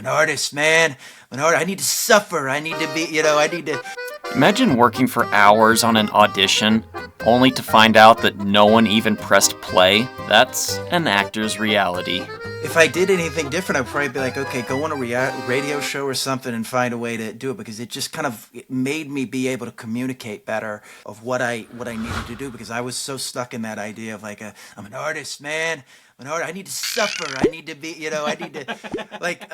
artist, man. I'm an artist. I need to suffer. I need to be, I need to. Imagine working for hours on an audition, only to find out that no one even pressed play. That's an actor's reality. If I did anything different, I'd probably be like, okay, go on a radio show or something and find a way to do it, because it just kind of it made me be able to communicate better of what I needed to do, because I was so stuck in that idea of like, I'm an artist, man. I'm an artist. I need to suffer. I need to be, I need to, like,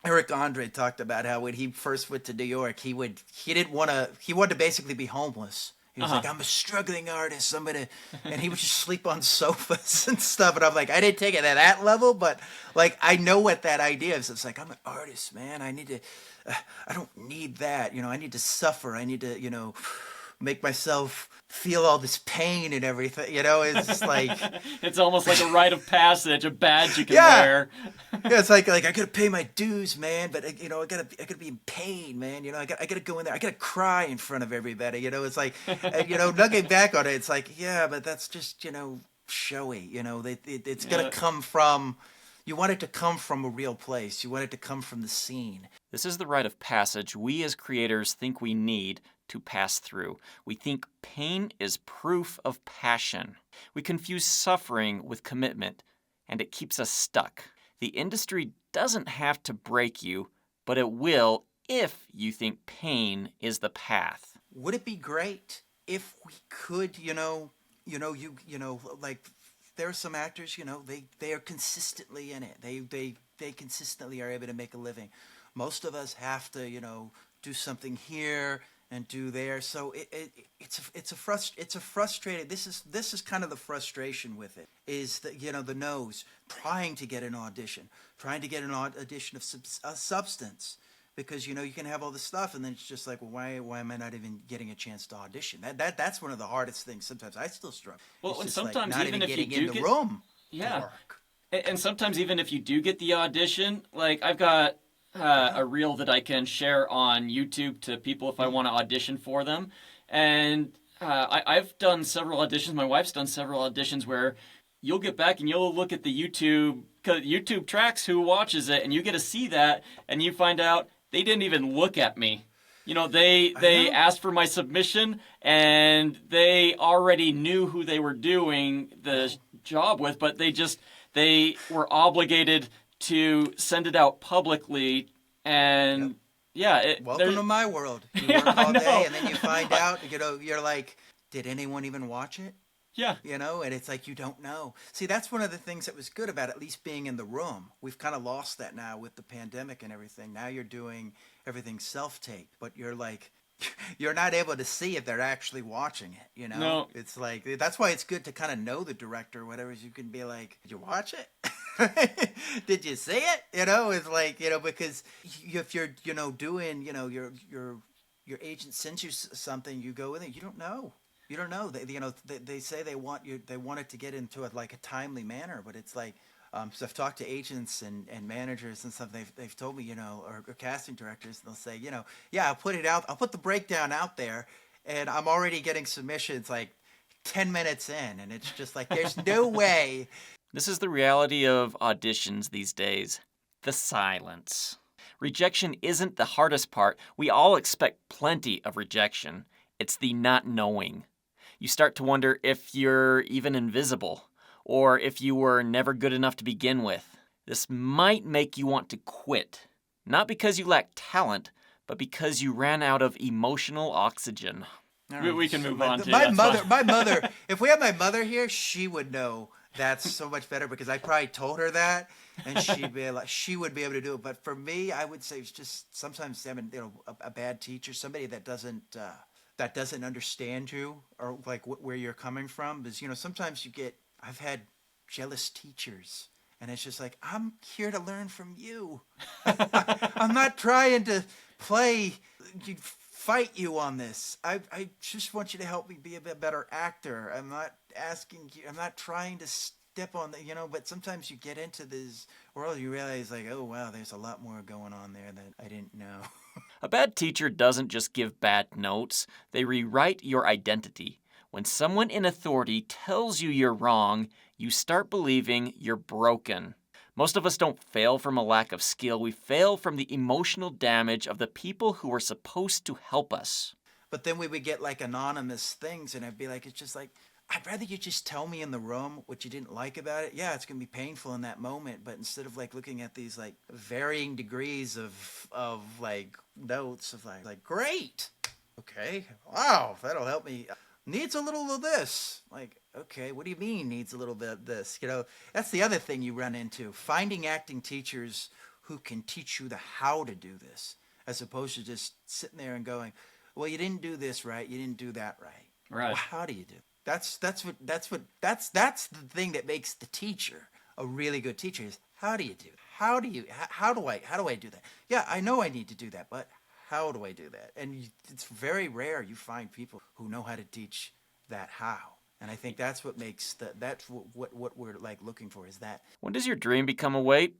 Eric Andre talked about how when he first went to New York, he wanted to basically be homeless. He was like, I'm a struggling artist. And he would just sleep on sofas and stuff. And I'm like, I didn't take it at that level, but like, I know what that idea is. It's like, I'm an artist, man. I don't need that. I need to suffer. I need to, make myself feel all this pain and everything. It's just like, it's almost like a rite of passage, a badge you can wear. Yeah, it's like I gotta pay my dues, man. But I gotta be in pain, man. I gotta go in there. I gotta cry in front of everybody. It's like, looking back on it, it's like, yeah, but that's just showy. It's gonna come from. You want it to come from a real place. You want it to come from the scene. This is the rite of passage we as creators think we need to pass through. We think pain is proof of passion. We confuse suffering with commitment, and it keeps us stuck. The industry doesn't have to break you, but it will if you think pain is the path. Would it be great if we could, like, there are some actors, they are consistently in it. They consistently are able to make a living. Most of us have to, do something here and do there. So it's a frustrating. This is kind of the frustration with it, is that the no's, trying to get an audition of substance, because you can have all this stuff and then it's just like, well, why am I not even getting a chance to audition? That's one of the hardest things. Sometimes I still struggle. Well, and sometimes like even if you do get the room, yeah, and sometimes even if you do get the audition, like I've got a reel that I can share on YouTube to people if I want to audition for them. And I've done several auditions. My wife's done several auditions where you'll get back and you'll look at the YouTube tracks who watches it, and you get to see that, and you find out they didn't even look at me. They asked for my submission, and they already knew who they were doing the job with, but they were obligated to send it out publicly, and welcome to my world. You work all day, and then you find out, you're like, did anyone even watch it? Yeah. And it's like, you don't know. See, that's one of the things that was good about at least being in the room. We've kind of lost that now with the pandemic and everything. Now you're doing everything self-tape, but you're like, you're not able to see if they're actually watching it, No. It's like, that's why it's good to kind of know the director or whatever. You can be like, did you watch it? Did you see it? It's like, because if you're, doing, your agent sends you something, you go in it, you don't know. You don't know. They say they want it to get into a timely manner, but it's like, so I've talked to agents and managers and stuff. They've told me, or casting directors, and they'll say, I'll put it out. I'll put the breakdown out there, and I'm already getting submissions like 10 minutes in, and it's just like, there's no way. This is the reality of auditions these days. The silence. Rejection isn't the hardest part. We all expect plenty of rejection. It's the not knowing. You start to wonder if you're even invisible, or if you were never good enough to begin with. This might make you want to quit. Not because you lack talent, but because you ran out of emotional oxygen. Right. We can move on to my mother. If we had my mother here, she would know that's so much better, because I probably told her that, and she would be able to do it. But for me, I would say it's just sometimes having a bad teacher, somebody that doesn't understand you, or like where you're coming from. Because sometimes I've had jealous teachers, and it's just like, I'm here to learn from you. I'm not trying to fight you on this. I just want you to help me be a bit better actor. I'm not asking you. I'm not trying to step on the. But sometimes you get into this world, you realize like, oh wow, there's a lot more going on there that I didn't know. A bad teacher doesn't just give bad notes. They rewrite your identity. When someone in authority tells you you're wrong, you start believing you're broken. Most of us don't fail from a lack of skill. We fail from the emotional damage of the people who were supposed to help us. But then we would get like anonymous things, and I'd be like, it's just like, I'd rather you just tell me in the room what you didn't like about it. Yeah, it's gonna be painful in that moment, but instead of like looking at these like varying degrees of like notes of like great, okay, wow, that'll help me. Needs a little of this. Like, okay, what do you mean needs a little bit of this? You know, that's the other thing you run into. Finding acting teachers who can teach you the how to do this, as opposed to just sitting there and going, well, you didn't do this right, you didn't do that right. Right. Well, how do you do it? That's the thing that makes the teacher a really good teacher is how do you do it? How do I do that? Yeah, I know I need to do that, but how do I do that? And it's very rare you find people who know how to teach that how. And I think that's what makes that's what we're like looking for is that. When does your dream become a weight?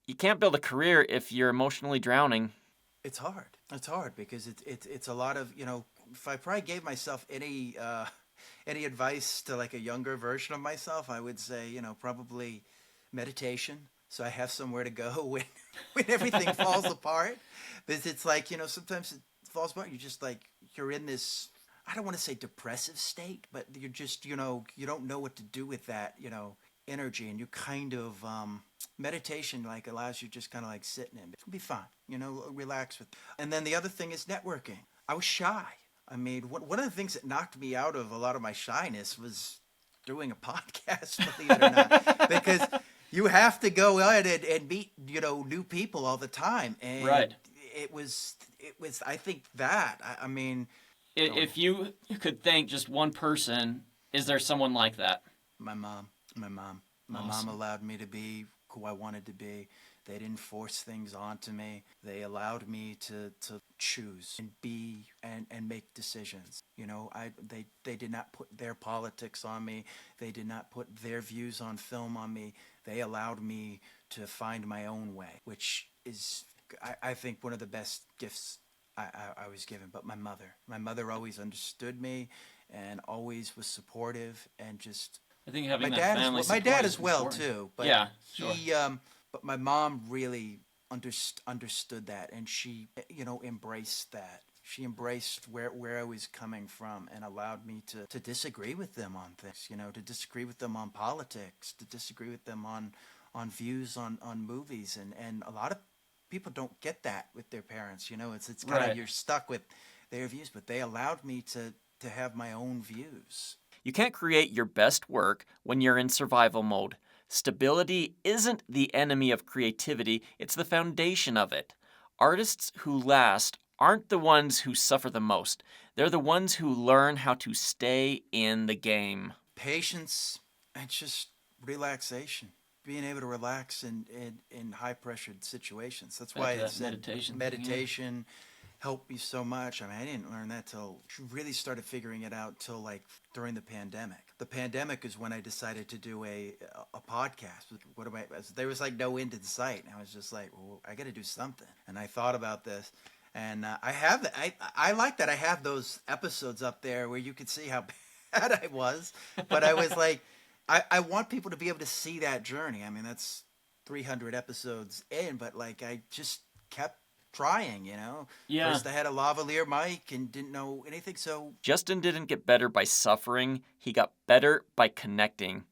You can't build a career if you're emotionally drowning. It's hard. It's hard because it's a lot of, you know, if I probably gave myself any advice to like a younger version of myself, I would say, you know, probably meditation. So I have somewhere to go when everything falls apart. Because it's like, you know, sometimes it falls apart. You're just like, you're in this, I don't want to say depressive state, but you're just, you know, you don't know what to do with that, you know, energy. And you kind of, meditation like allows you just kind of like sitting in it. It'll be fine, you know, relax with. And then the other thing is networking. I was shy. I mean, one of the things that knocked me out of a lot of my shyness was doing a podcast, believe it or not, because you have to go out and meet, you know, new people all the time. And right. It was, I think that, I mean. If you could thank just one person, is there someone like that? My mom. My Awesome. mom allowed me to be who I wanted to be. They didn't force things onto me. They allowed me to choose and be and make decisions. You know, they did not put their politics on me. They did not put their views on film on me. They allowed me to find my own way, which is, I think, one of the best gifts I was given. But my mother always understood me and always was supportive and just. I think having My that family my support dad is as well important. too. But yeah, sure. but my mom really understood that, and she, you know, embraced that. She embraced where I was coming from and allowed me to disagree with them on things, you know, to disagree with them on politics, to disagree with them on views on movies. And a lot of people don't get that with their parents, you know. It's kind of Right. you're stuck with their views, but they allowed me to have my own views. You can't create your best work when you're in survival mode. Stability isn't the enemy of creativity, it's the foundation of it. Artists who last aren't the ones who suffer the most. They're the ones who learn how to stay in the game. Patience and just relaxation, being able to relax in high pressured situations. That's why Back to it's that meditation thing, meditation helped me so much. I mean, I didn't learn that till really started figuring it out till like during the pandemic. The pandemic is when I decided to do a podcast. What am I? There was like no end in sight, and I was just like, well, I got to do something. And I thought about this, and I like that I have those episodes up there where you could see how bad I was, but I was like, I want people to be able to see that journey. I mean, that's 300 episodes in, but like I just kept trying, you know. Yeah. First I had a lavalier mic and didn't know anything, so Justin didn't get better by suffering, he got better by connecting.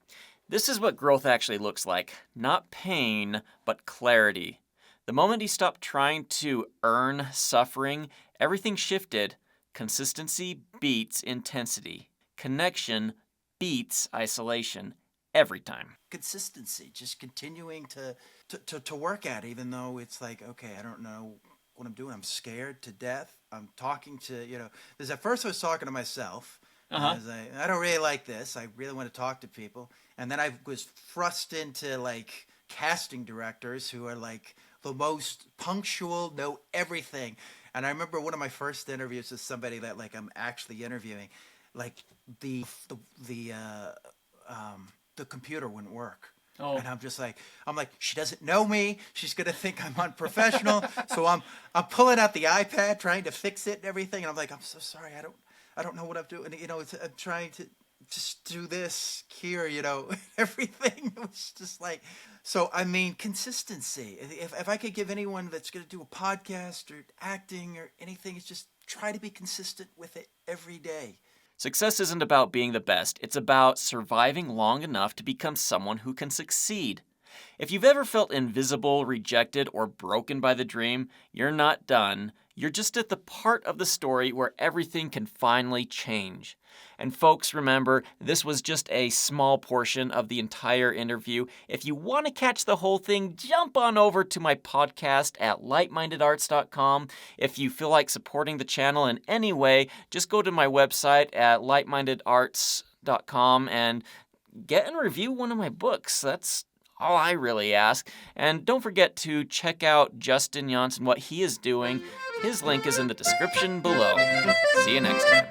This is what growth actually looks like. Not pain, but clarity. The moment he stopped trying to earn suffering, everything shifted. Consistency beats intensity. Connection beats isolation. Every time. consistency, just continuing to work at it, even though it's like, okay, I don't know what I'm doing. I'm scared to death. I'm talking to, you know, because at first I was talking to myself. And I was like, I don't really like this. I really want to talk to people. And then I was thrust into like casting directors who are like the most punctual, know everything. And I remember one of my first interviews with somebody that like I'm actually interviewing, like the computer wouldn't work. Oh. And I'm like, she doesn't know me. She's gonna think I'm unprofessional. So I'm pulling out the iPad, trying to fix it and everything. And I'm like, I'm so sorry. I don't know what I'm doing. You know, I'm trying just do this here, everything was just like, so I mean, consistency. If I could give anyone that's going to do a podcast or acting or anything, it's just try to be consistent with it every day. Success isn't about being the best. It's about surviving long enough to become someone who can succeed. If you've ever felt invisible, rejected, or broken by the dream, you're not done. You're just at the part of the story where everything can finally change. And folks, remember, this was just a small portion of the entire interview. If you want to catch the whole thing, jump on over to my podcast at lightmindedarts.com. If you feel like supporting the channel in any way, just go to my website at lightmindedarts.com and get and review one of my books. That's all I really ask. And don't forget to check out Justin Younts and what he is doing. His link is in the description below. See you next time.